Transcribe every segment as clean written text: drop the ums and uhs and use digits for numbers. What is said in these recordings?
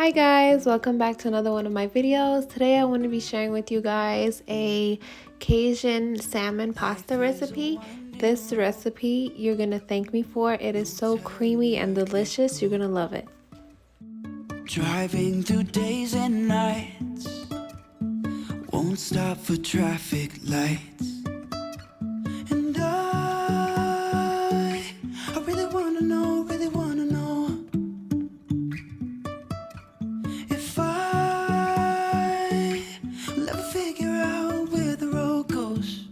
Hi guys, welcome back to another one of my videos. Today I want to be sharing with you guys a Cajun salmon pasta recipe. This recipe you're going to thank me for. It is so creamy and delicious. You're going to love it. Driving through days and nights, won't stop for traffic lights. And I really wanna know if I'll ever figure out where the road goes.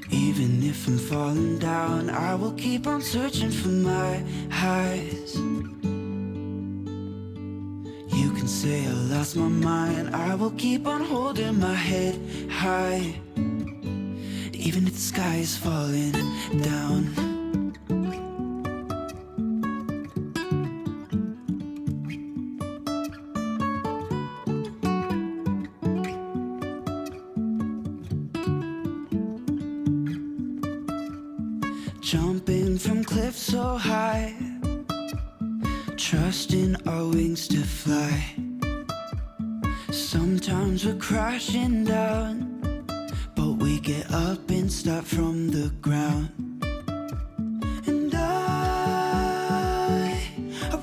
Even if I'm falling down, I will keep on searching for my highs. You can say I lost my mind, I will keep on holding my head high, even if the sky is falling down. Jumping from cliffs so high, trusting our wings to fly. Sometimes we're crashing down, but we get up and start from the ground. And I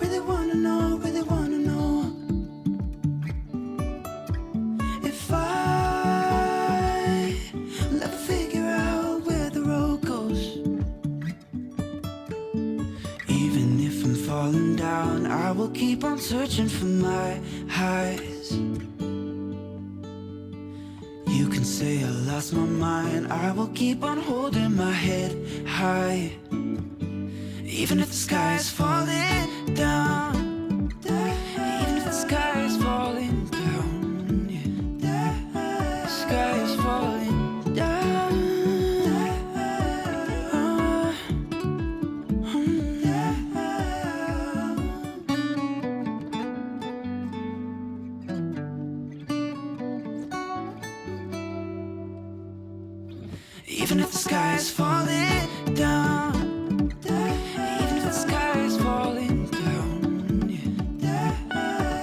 really wanna know if I'll ever figure out where the road goes. Even if I'm falling down, I will keep on searching for my highs. You can say I lost my mind, I will keep on holding my head high, even if the sky is falling down. Even if the sky is falling down, yeah. The sky is falling down. Even if the sky is falling down, even if the sky is falling down, yeah.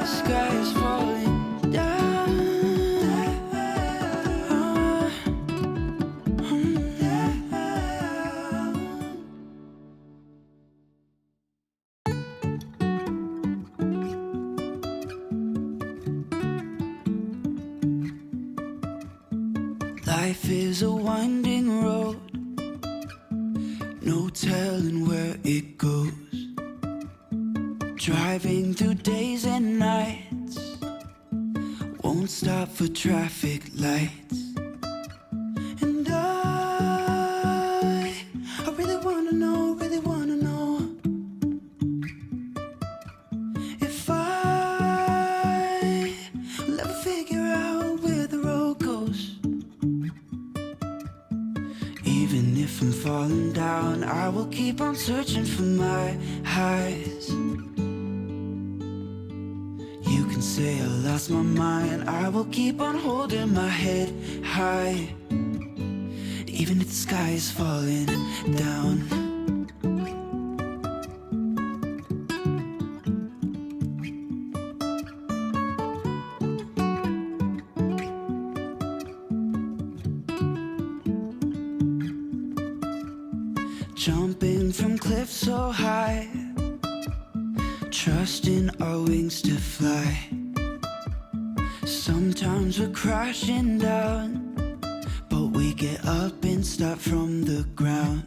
The sky is falling down. Life is a winding road, no telling where it goes. Driving through days and nights, won't stop for traffic lights. And I really wanna know if I'll ever figure out where the road goes. Even if I'm falling down, I will keep on searching for my highs. You can say I lost my mind, I will keep on holding my head high, even if the sky is falling down. Jumping from cliffs so high, trusting our wings to fly. Sometimes we're crashing down, but we get up and start from the ground.